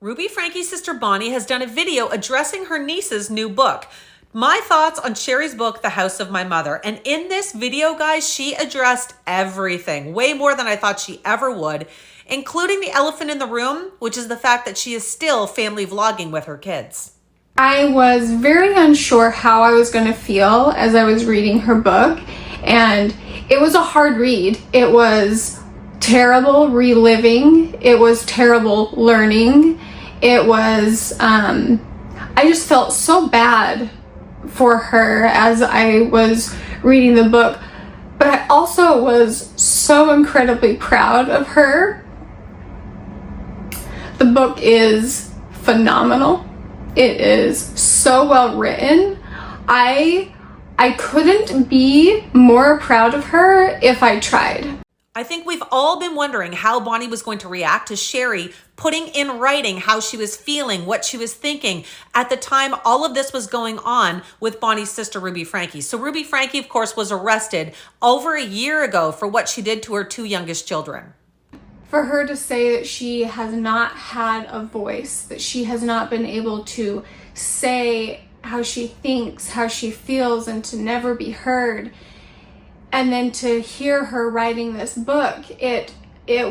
Ruby Franke's sister Bonnie has done a video addressing her niece's new book. My thoughts on Shari's book, The House of My Mother. And in this video, guys, she addressed everything, way more than I thought she ever would, including the elephant in the room, which is the fact that she is still family vlogging with her kids. I was very unsure how I was going to feel as I was reading her book, and it was a hard read. It was terrible reliving. It was terrible learning. It was, I just felt so bad for her as I was reading the book, but I also was so incredibly proud of her. The book is phenomenal. It is so well written. I couldn't be more proud of her if I tried. I think we've all been wondering how Bonnie was going to react to Shari putting in writing how she was feeling, what she was thinking at the time all of this was going on with Bonnie's sister, Ruby Franke. So Ruby Franke, of course, was arrested over a year ago for what she did to her two youngest children. For her to say that she has not had a voice, that she has not been able to say how she thinks, how she feels, and to never be heard, and then to hear her writing this book, it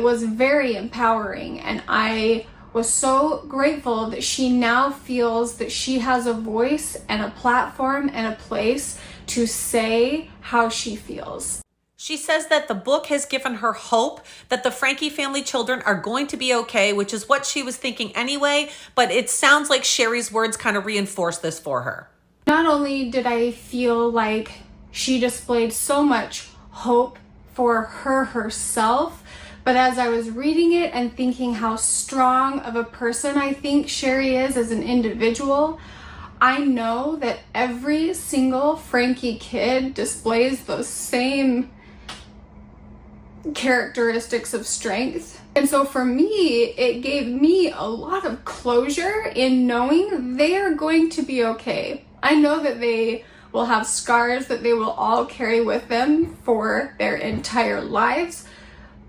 was very empowering, and I was so grateful that she now feels that she has a voice and a platform and a place to say how she feels. She says that the book has given her hope that the Franke family children are going to be okay, which is what she was thinking anyway, but it sounds like Shari's words kind of reinforce this for her. Not only did I feel like she displayed so much hope for her herself, but as I was reading it and thinking how strong of a person I think Shari is as an individual, I know that every single Franke kid displays those same characteristics of strength. And so for me, it gave me a lot of closure in knowing they are going to be okay. I know that they will have scars that they will all carry with them for their entire lives,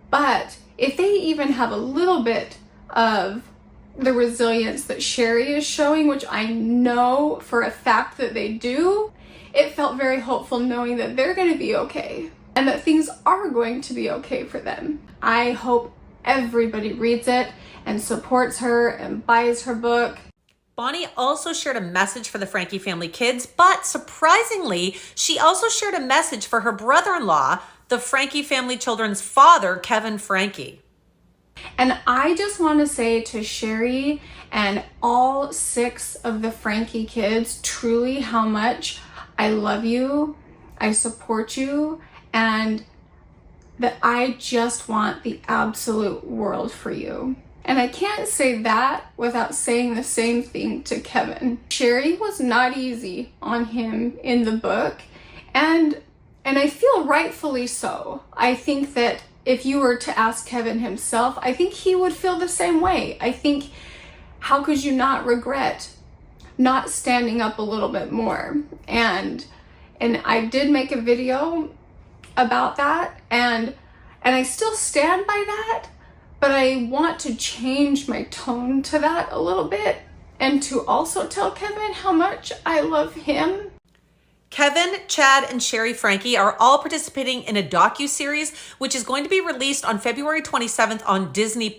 but if they even have a little bit of the resilience that Shari is showing, which I know for a fact that they do, it felt very hopeful knowing that they're going to be okay and that things are going to be okay for them. I hope everybody reads it and supports her and buys her book. Bonnie also shared a message for the Franke family kids, but surprisingly, she also shared a message for her brother-in-law, the Franke family children's father, Kevin Franke. And I just want to say to Shari and all 6 of the Franke kids truly how much I love you, I support you, and that I just want the absolute world for you. And I can't say that without saying the same thing to Kevin. Shari was not easy on him in the book, and I feel rightfully so. I think that if you were to ask Kevin himself, I think he would feel the same way. I think, how could you not regret not standing up a little bit more? And I did make a video about that, and I still stand by that, but I want to change my tone to that a little bit and to also tell Kevin how much I love him. Kevin, Chad, and Shari Franke are all participating in a docu-series, which is going to be released on February 27th on Disney+.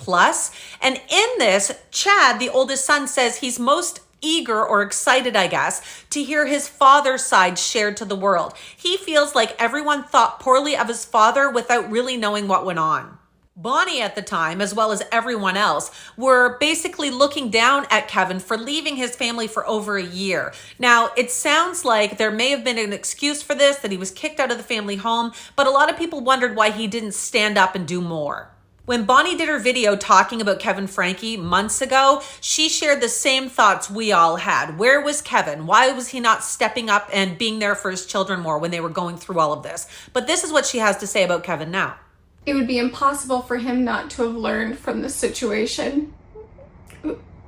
And in this, Chad, the oldest son, says he's most eager or excited, I guess, to hear his father's side shared to the world. He feels like everyone thought poorly of his father without really knowing what went on. Bonnie at the time, as well as everyone else, were basically looking down at Kevin for leaving his family for over a year. Now, it sounds like there may have been an excuse for this, that he was kicked out of the family home, but a lot of people wondered why he didn't stand up and do more. When Bonnie did her video talking about Kevin Franke months ago, she shared the same thoughts we all had. Where was Kevin? Why was he not stepping up and being there for his children more when they were going through all of this? But this is what she has to say about Kevin now. It would be impossible for him not to have learned from the situation.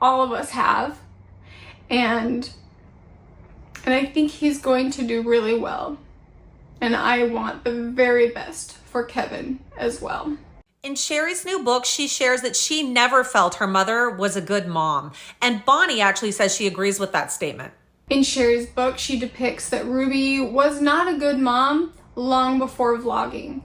All of us have. And I think he's going to do really well. And I want the very best for Kevin as well. In Shari's new book, she shares that she never felt her mother was a good mom. And Bonnie actually says she agrees with that statement. In Shari's book, she depicts that Ruby was not a good mom long before vlogging.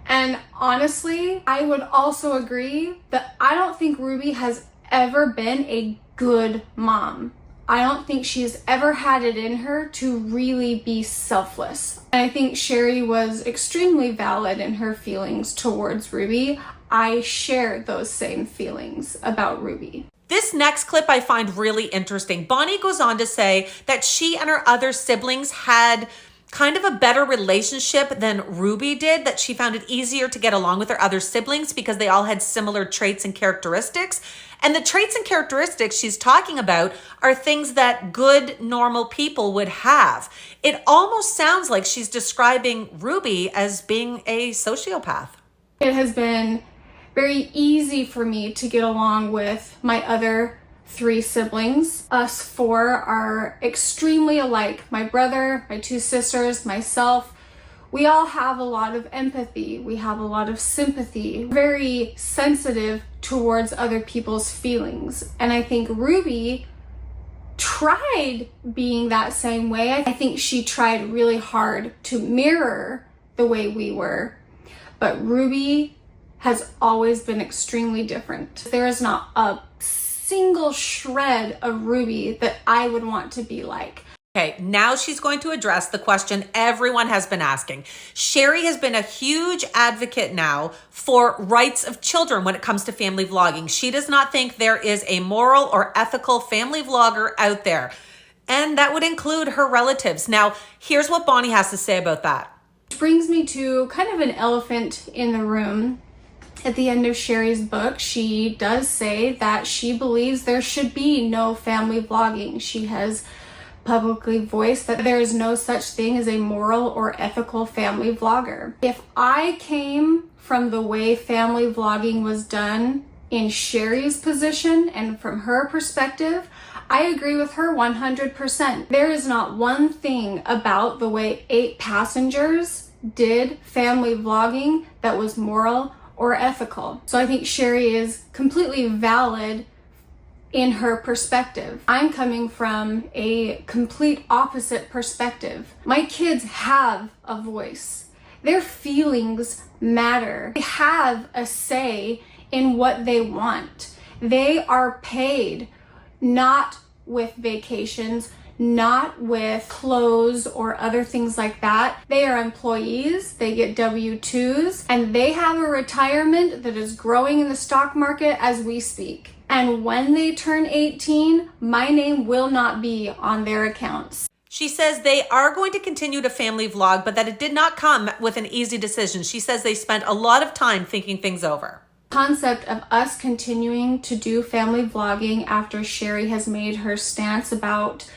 And honestly, I would also agree that I don't think Ruby has ever been a good mom. I don't think she's ever had it in her to really be selfless. And I think Shari was extremely valid in her feelings towards Ruby. I share those same feelings about Ruby. This next clip I find really interesting. Bonnie goes on to say that she and her other siblings had kind of a better relationship than Ruby did, that she found it easier to get along with her other siblings because they all had similar traits and characteristics. And the traits and characteristics she's talking about are things that good, normal people would have. It almost sounds like she's describing Ruby as being a sociopath. It has been very easy for me to get along with my other 3 siblings. Us 4 are extremely alike. My brother, my 2 sisters, myself. We all have a lot of empathy. We have a lot of sympathy. Very sensitive towards other people's feelings. And I think Ruby tried being that same way. I think she tried really hard to mirror the way we were. But Ruby has always been extremely different. There is not a single shred of Ruby that I would want to be like. Okay, now she's going to address the question everyone has been asking. Shari has been a huge advocate now for rights of children when it comes to family vlogging. She does not think there is a moral or ethical family vlogger out there. And that would include her relatives. Now, here's what Bonnie has to say about that. Which brings me to kind of an elephant in the room. At the end of Shari's book, she does say that she believes there should be no family vlogging. She has publicly voiced that there is no such thing as a moral or ethical family vlogger. If I came from the way family vlogging was done in Shari's position and from her perspective, I agree with her 100%. There is not one thing about the way 8 Passengers did family vlogging that was moral or ethical. So I think Shari is completely valid in her perspective. I'm coming from a complete opposite perspective. My kids have a voice. Their feelings matter. They have a say in what they want. They are paid not with vacations, not with clothes or other things like that. They are employees, they get W-2s, and they have a retirement that is growing in the stock market as we speak. And when they turn 18, my name will not be on their accounts. She says they are going to continue to family vlog, but that it did not come with an easy decision. She says they spent a lot of time thinking things over. Concept of us continuing to do family vlogging after Shari has made her stance about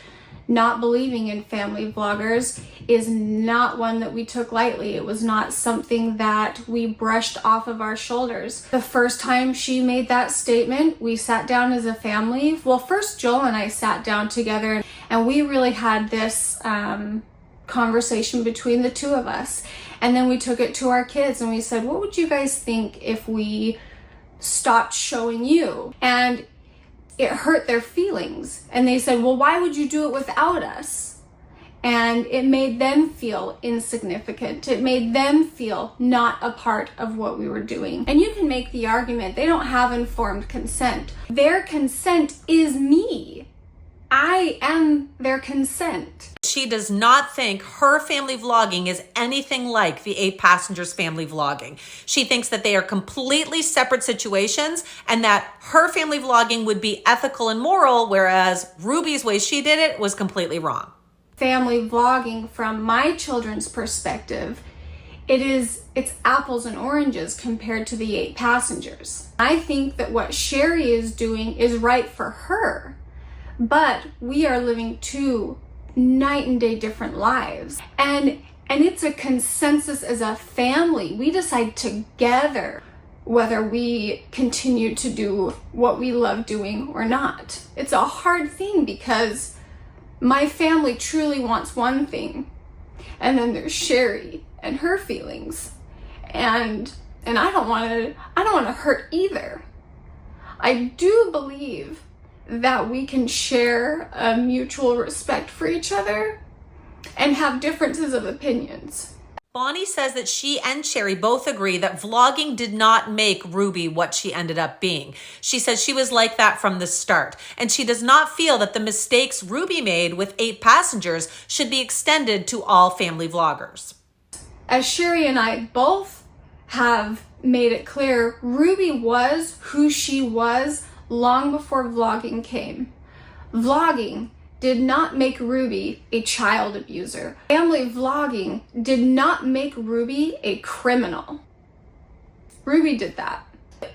not believing in family vloggers is not one that we took lightly. It was not something that we brushed off of our shoulders. The first time she made that statement, we sat down as a family. Well, first Joel and I sat down together and we really had this conversation between the 2 of us. And then we took it to our kids and we said, what would you guys think if we stopped showing you? And it hurt their feelings. And they said, well, why would you do it without us? And it made them feel insignificant. It made them feel not a part of what we were doing. And you can make the argument they don't have informed consent. Their consent is me. I am their consent. She does not think her family vlogging is anything like the 8 Passengers family vlogging. She thinks that they are completely separate situations and that her family vlogging would be ethical and moral, whereas Ruby's way she did it was completely wrong. Family vlogging from my children's perspective, it's apples and oranges compared to the 8 Passengers. I think that what Shari is doing is right for her. But we are living 2 night and day different lives. And it's a consensus as a family. We decide together whether we continue to do what we love doing or not. It's a hard thing because my family truly wants one thing. And then there's Shari and her feelings. And And I don't want to hurt either. I do believe that we can share a mutual respect for each other and have differences of opinions. Bonnie says that she and Shari both agree that vlogging did not make Ruby what she ended up being. She says she was like that from the start, and she does not feel that the mistakes Ruby made with 8 passengers should be extended to all family vloggers. As Shari and I both have made it clear, Ruby was who she was long before vlogging came. Vlogging did not make Ruby a child abuser. Family vlogging did not make Ruby a criminal. Ruby did that.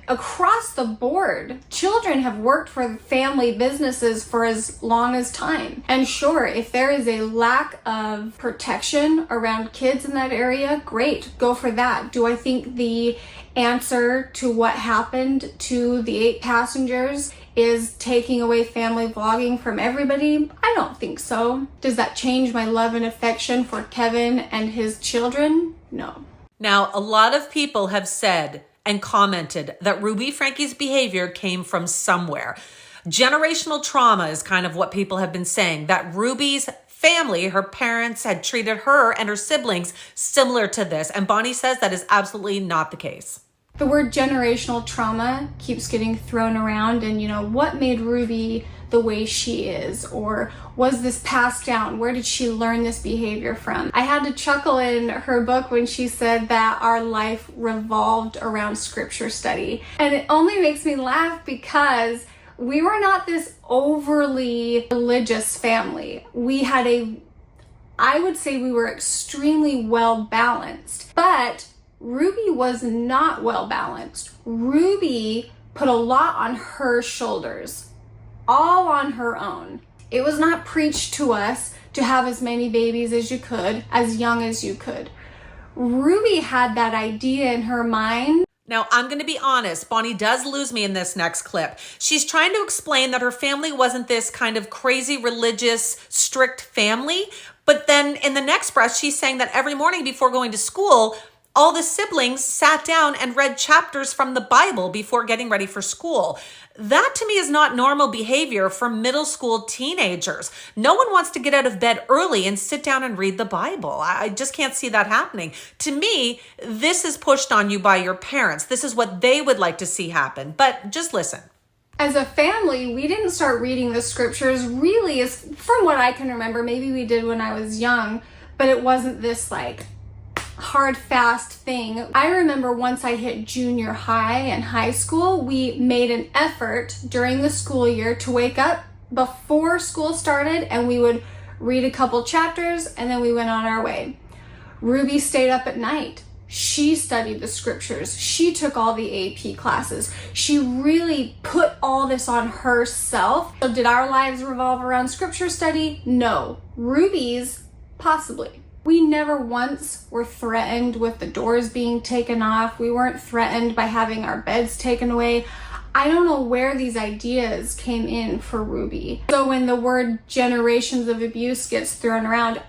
Across the board, children have worked for family businesses for as long as time. And sure, if there is a lack of protection around kids in that area, great, go for that. Do I think the answer to what happened to the 8 passengers is taking away family vlogging from everybody? I don't think so. Does that change my love and affection for Kevin and his children? No. Now, a lot of people have said and commented that Ruby Franke's behavior came from somewhere. Generational trauma is kind of what people have been saying, that Ruby's family, her parents, had treated her and her siblings similar to this. And Bonnie says that is absolutely not the case. The word generational trauma keeps getting thrown around, and what made Ruby the way she is, or was this passed down? Where did she learn this behavior from? I had to chuckle in her book when she said that our life revolved around scripture study. And it only makes me laugh because we were not this overly religious family. I would say we were extremely well balanced, but Ruby was not well balanced. Ruby put a lot on her shoulders, all on her own. It was not preached to us to have as many babies as you could, as young as you could. Ruby had that idea in her mind. Now, I'm going to be honest, Bonnie does lose me in this next clip. She's trying to explain that her family wasn't this kind of crazy religious, strict family. But then in the next breath, she's saying that every morning before going to school, all the siblings sat down and read chapters from the Bible before getting ready for school. That to me is not normal behavior for middle school teenagers. No one wants to get out of bed early and sit down and read the Bible. I just can't see that happening. To me, this is pushed on you by your parents. This is what they would like to see happen. But just listen. As a family, we didn't start reading the scriptures really, as from what I can remember. Maybe we did when I was young, but it wasn't this hard, fast thing. I remember once I hit junior high and high school, we made an effort during the school year to wake up before school started, and we would read a couple chapters and then we went on our way. Ruby stayed up at night. She studied the scriptures. She took all the AP classes. She really put all this on herself. So did our lives revolve around scripture study? No. Ruby's, possibly. We never once were threatened with the doors being taken off. We weren't threatened by having our beds taken away. I don't know where these ideas came in for Ruby. So when the word generations of abuse gets thrown around,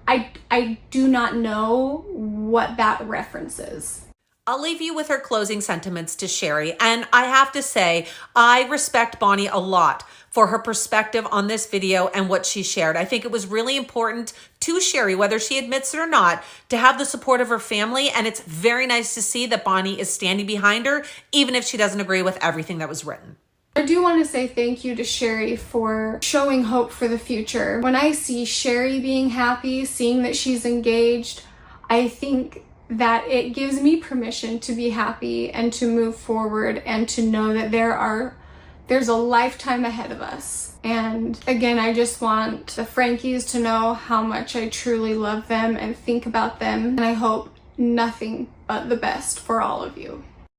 I do not know what that reference is. I'll leave you with her closing sentiments to Shari. And I have to say, I respect Bonnie a lot for her perspective on this video and what she shared. I think it was really important to Shari, whether she admits it or not, to have the support of her family. And it's very nice to see that Bonnie is standing behind her, even if she doesn't agree with everything that was written. I do want to say thank you to Shari for showing hope for the future. When I see Shari being happy, seeing that she's engaged, I think that it gives me permission to be happy and to move forward and to know that there's a lifetime ahead of us. And again, I just want the Frankies to know how much I truly love them and think about them. And I hope nothing but the best for all of you.